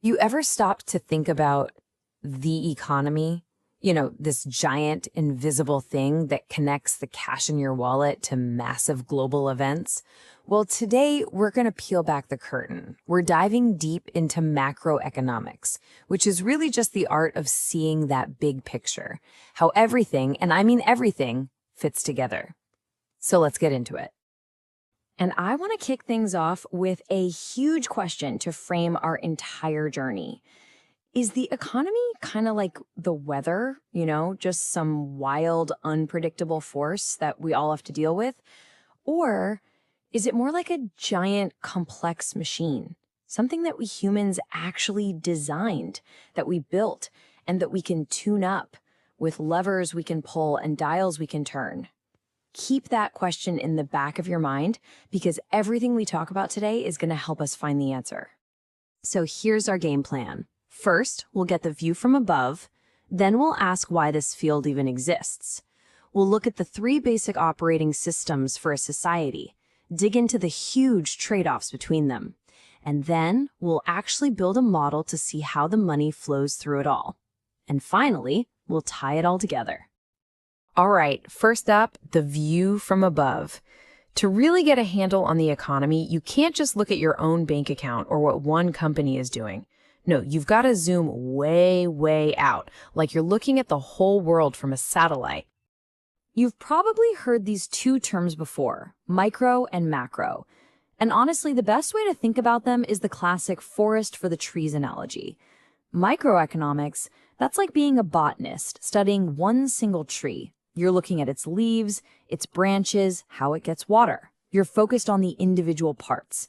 You ever stop to think about the economy? You know, this giant invisible thing that connects the cash in your wallet to massive global events? Well, today we're going to peel back the curtain. We're diving deep into macroeconomics, which is really just the art of seeing that big picture, how everything, and I mean everything, fits together. So let's get into it. And I want to kick things off with a huge question to frame our entire journey. Is the economy kind of like the weather, just some wild, unpredictable force that we all have to deal with? Or is it more like a giant, complex machine? Something that we humans actually designed, that we built, and that we can tune up with levers we can pull and dials we can turn? Keep that question in the back of your mind because everything we talk about today is going to help us find the answer. So here's our game plan. First, we'll get the view from above. Then we'll ask why this field even exists. We'll look at the three basic operating systems for a society, dig into the huge trade-offs between them. And then we'll actually build a model to see how the money flows through it all. And finally, we'll tie it all together. All right, first up, the view from above. To really get a handle on the economy, you can't just look at your own bank account or what one company is doing. No, you've got to zoom way, way out, like you're looking at the whole world from a satellite. You've probably heard these two terms before, micro and macro. And honestly, the best way to think about them is the classic forest for the trees analogy. Microeconomics, that's like being a botanist, studying one single tree. You're looking at its leaves, its branches, how it gets water. You're focused on the individual parts.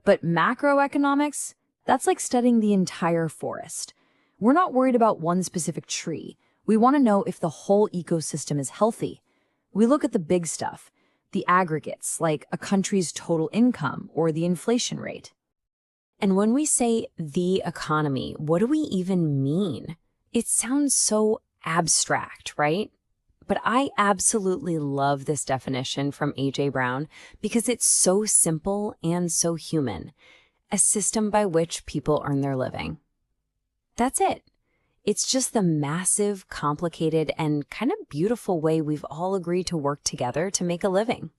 But macroeconomics, that's like studying the entire forest. We're not worried about one specific tree. We want to know if the whole ecosystem is healthy. We look at the big stuff, the aggregates, like a country's total income or the inflation rate. And when we say the economy, what do we even mean? It sounds so abstract, right? But I absolutely love this definition from A.J. Brown because it's so simple and so human. A system by which people earn their living. That's it. It's just the massive, complicated, and kind of beautiful way we've all agreed to work together to make a living.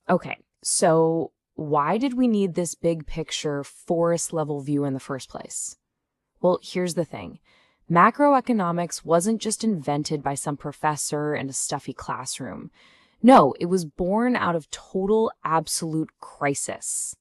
Okay, so why did we need this big picture, forest-level view in the first place? Well, here's the thing. Macroeconomics wasn't just invented by some professor in a stuffy classroom. No, it was born out of total, absolute crisis.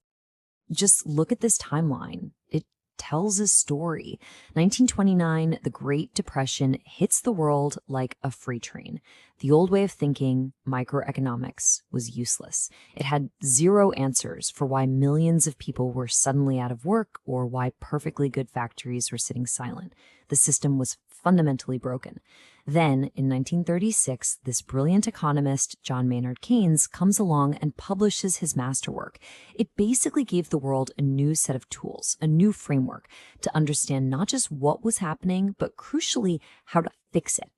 Just look at this timeline. It tells a story. 1929, the Great Depression hits the world like a freight train. The old way of thinking, microeconomics, was useless. It had zero answers for why millions of people were suddenly out of work or why perfectly good factories were sitting silent. The system was fundamentally broken. Then, in 1936, this brilliant economist, John Maynard Keynes, comes along and publishes his masterwork. It basically gave the world a new set of tools, a new framework to understand not just what was happening, but crucially, how to fix it.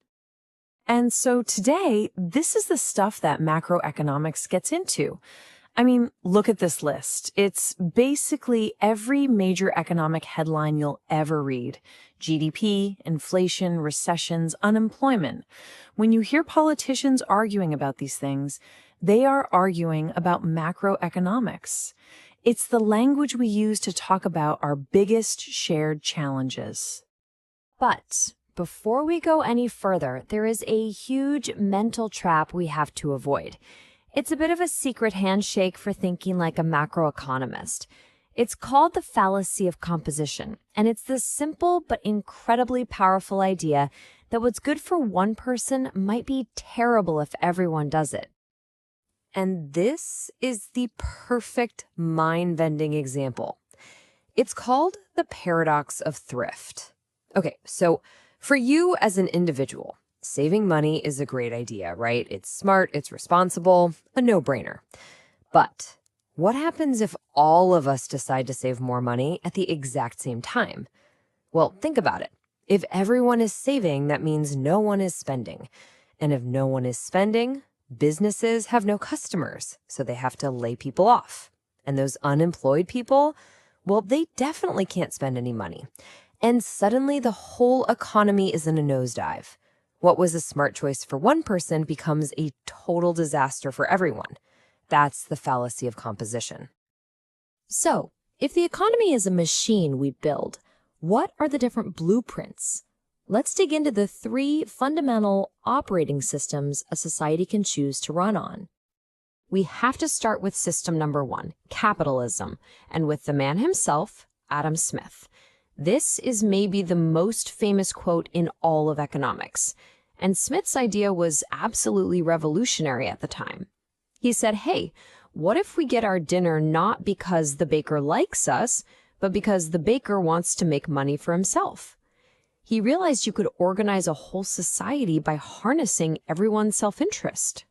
And so today, this is the stuff that macroeconomics gets into. I mean, look at this list. It's basically every major economic headline you'll ever read. GDP, inflation, recessions, unemployment. When you hear politicians arguing about these things, they are arguing about macroeconomics. It's the language we use to talk about our biggest shared challenges. But before we go any further, there is a huge mental trap we have to avoid. It's a bit of a secret handshake for thinking like a macroeconomist. It's called the fallacy of composition, and it's the simple but incredibly powerful idea that what's good for one person might be terrible if everyone does it. And this is the perfect mind-bending example. It's called the paradox of thrift. Okay, so for you as an individual, saving money is a great idea, right? It's smart, it's responsible, a no-brainer. But what happens if all of us decide to save more money at the exact same time? Well, think about it. If everyone is saving, that means no one is spending. And if no one is spending, businesses have no customers, so they have to lay people off. And those unemployed people, Well, they definitely can't spend any money. And suddenly the whole economy is in a nosedive. What was a smart choice for one person becomes a total disaster for everyone. That's the fallacy of composition. So, if the economy is a machine we build, what are the different blueprints? Let's dig into the 3 fundamental operating systems a society can choose to run on. We have to start with system number 1, capitalism, and with the man himself, Adam Smith. This is maybe the most famous quote in all of economics, and Smith's idea was absolutely revolutionary at the time. He said, hey, what if we get our dinner not because the baker likes us, but because the baker wants to make money for himself? He realized you could organize a whole society by harnessing everyone's self-interest.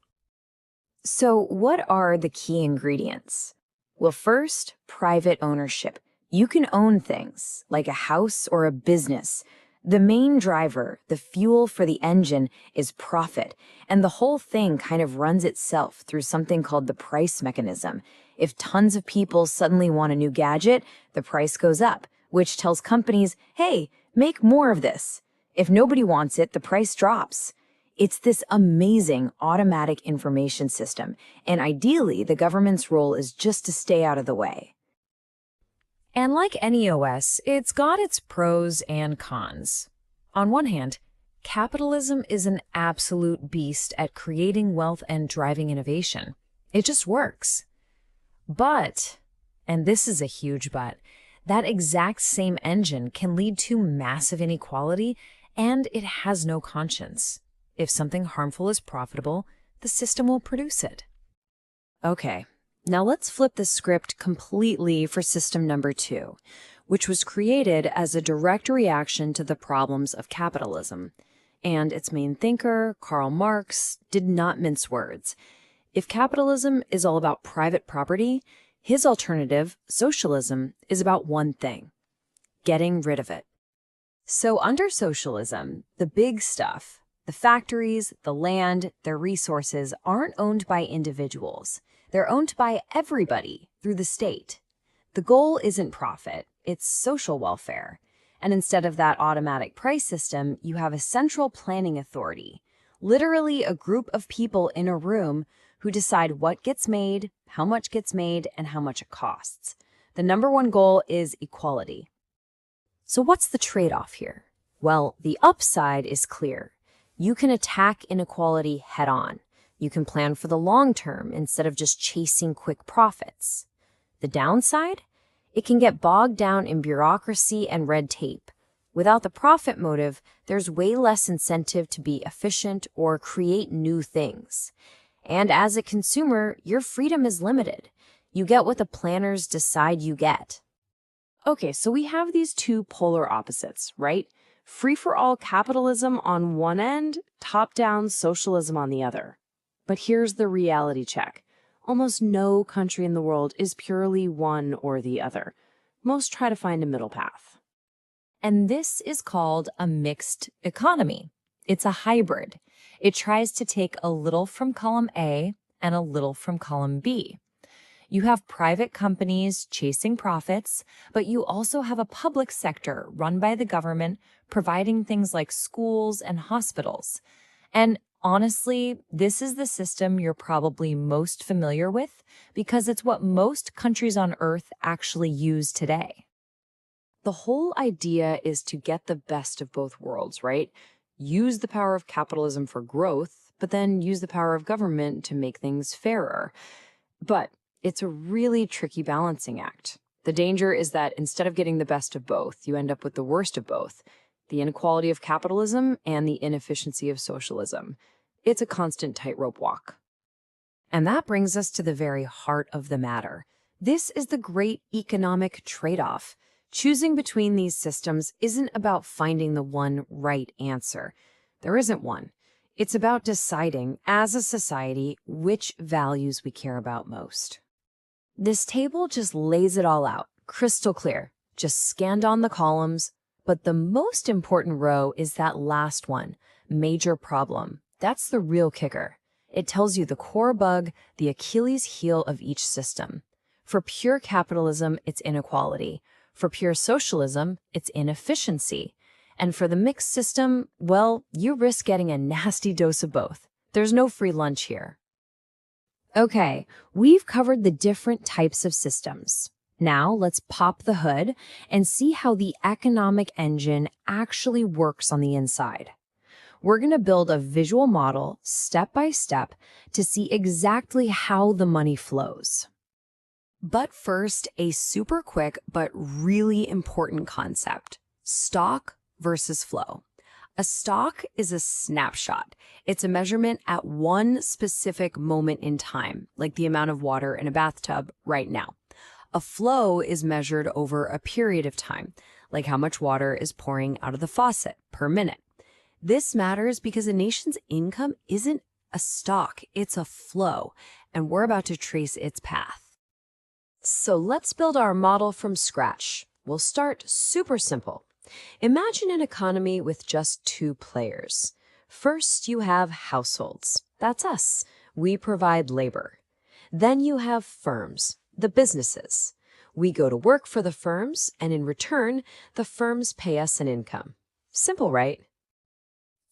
So, what are the key ingredients? Well, first, private ownership. You can own things, like a house or a business. The main driver, the fuel for the engine, is profit, and the whole thing kind of runs itself through something called the price mechanism. If tons of people suddenly want a new gadget, the price goes up, which tells companies, hey, make more of this. If nobody wants it, the price drops. It's this amazing automatic information system, and ideally, the government's role is just to stay out of the way. And like any OS, it's got its pros and cons. On one hand, capitalism is an absolute beast at creating wealth and driving innovation. It just works. But, and this is a huge but, that exact same engine can lead to massive inequality, and it has no conscience. If something harmful is profitable, the system will produce it. Okay, now let's flip the script completely for system number 2, which was created as a direct reaction to the problems of capitalism. And its main thinker, Karl Marx, did not mince words. If capitalism is all about private property, his alternative, socialism, is about one thing: getting rid of it. So under socialism, the big stuff, the factories, the land, their resources aren't owned by individuals. They're owned by everybody through the state. The goal isn't profit, it's social welfare. And instead of that automatic price system, you have a central planning authority, literally a group of people in a room who decide what gets made, how much gets made, and how much it costs. The number one goal is equality. So what's the trade-off here? Well, the upside is clear. You can attack inequality head-on. You can plan for the long term instead of just chasing quick profits. The downside? It can get bogged down in bureaucracy and red tape. Without the profit motive, there's way less incentive to be efficient or create new things. And as a consumer, your freedom is limited. You get what the planners decide you get. Okay, so we have these 2 polar opposites, right? Free-for-all capitalism on one end, top-down socialism on the other. But here's the reality check. Almost no country in the world is purely one or the other. Most try to find a middle path. And this is called a mixed economy. It's a hybrid. It tries to take a little from column A and a little from column B. You have private companies chasing profits, but you also have a public sector run by the government providing things like schools and hospitals. And honestly, this is the system you're probably most familiar with because it's what most countries on Earth actually use today. The whole idea is to get the best of both worlds, right? Use the power of capitalism for growth, but then use the power of government to make things fairer. But it's a really tricky balancing act. The danger is that instead of getting the best of both, you end up with the worst of both, the inequality of capitalism and the inefficiency of socialism. It's a constant tightrope walk. And that brings us to the very heart of the matter. This is the great economic trade-off. Choosing between these systems isn't about finding the one right answer. There isn't one. It's about deciding, as a society, which values we care about most. This table just lays it all out, crystal clear, just scanned on the columns. But the most important row is that last one, major problem. That's the real kicker. It tells you the core bug, the Achilles heel of each system. For pure capitalism, it's inequality. For pure socialism, it's inefficiency. And for the mixed system, well, you risk getting a nasty dose of both. There's no free lunch here. Okay, we've covered the different types of systems. Now let's pop the hood and see how the economic engine actually works on the inside. We're going to build a visual model step by step to see exactly how the money flows. But first, a super quick but really important concept: stock versus flow. A stock is a snapshot. It's a measurement at one specific moment in time, like the amount of water in a bathtub right now. A flow is measured over a period of time, like how much water is pouring out of the faucet per minute. This matters because a nation's income isn't a stock, it's a flow, and we're about to trace its path. So let's build our model from scratch. We'll start super simple. Imagine an economy with just two players. First, you have households. That's us. We provide labor. Then you have firms, the businesses. We go to work for the firms, and in return, the firms pay us an income. Simple, right?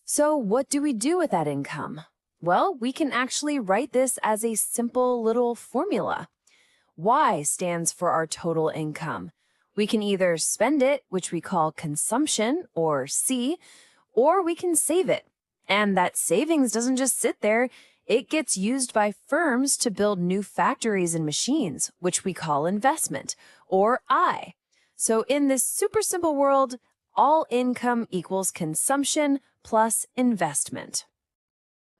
So what do we do with that income? Well, we can actually write this as a simple little formula. Y stands for our total income. We can either spend it, which we call consumption, or C, or we can save it. And that savings doesn't just sit there. It gets used by firms to build new factories and machines, which we call investment, or I. So in this super simple world, all income equals consumption plus investment.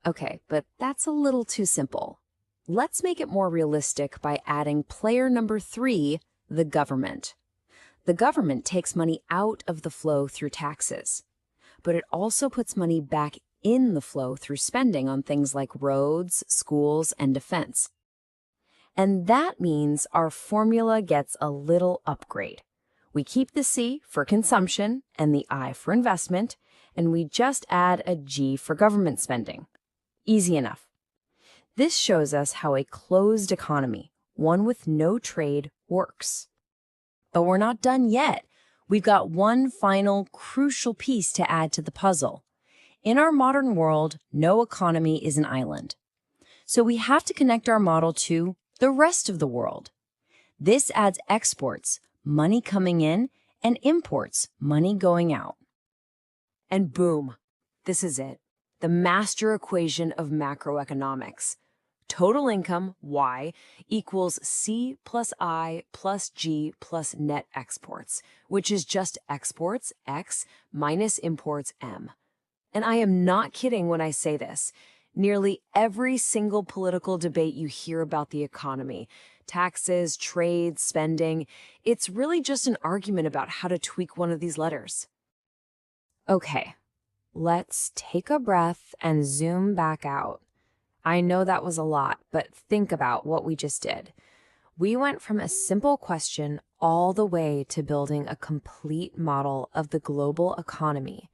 Okay, but that's a little too simple. Let's make it more realistic by adding player number 3, the government. The government takes money out of the flow through taxes, but it also puts money back in the flow through spending on things like roads, schools, and defense. And that means our formula gets a little upgrade. We keep the C for consumption and the I for investment, and we just add a G for government spending. Easy enough. This shows us how a closed economy, one with no trade, works. But we're not done yet. We've got one final crucial piece to add to the puzzle. In our modern world, no economy is an island. So we have to connect our model to the rest of the world. This adds exports, money coming in, and imports, money going out. And boom, this is it. The master equation of macroeconomics. Total income, Y, equals C plus I plus G plus net exports, which is just exports, X, minus imports, M. And I am not kidding when I say this. Nearly every single political debate you hear about the economy, taxes, trade, spending, it's really just an argument about how to tweak one of these letters. Okay, let's take a breath and zoom back out. I know that was a lot, but think about what we just did. We went from a simple question all the way to building a complete model of the global economy.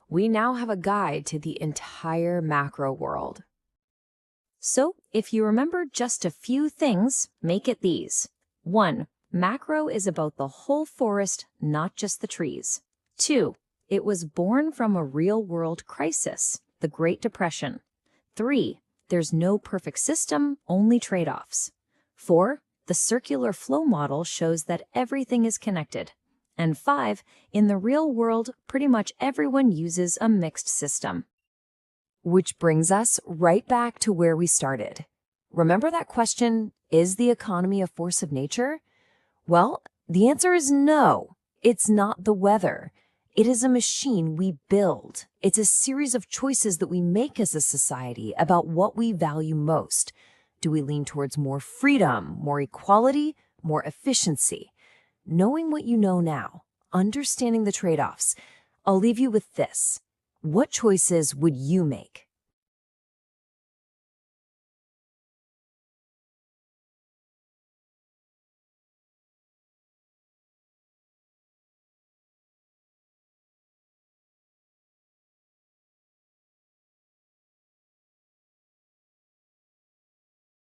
We now have a guide to the entire macro world. So, if you remember just a few things, make it these. 1. Macro is about the whole forest, not just the trees. 2. It was born from a real-world crisis, the Great Depression. 3. There's no perfect system, only trade-offs. 4. The circular flow model shows that everything is connected. And 5. In the real world, pretty much everyone uses a mixed system. Which brings us right back to where we started. Remember that question, is the economy a force of nature? Well, the answer is no. It's not the weather. It is a machine we build. It's a series of choices that we make as a society about what we value most. Do we lean towards more freedom, more equality, more efficiency? Knowing what you know now, understanding the trade-offs, I'll leave you with this. What choices would you make?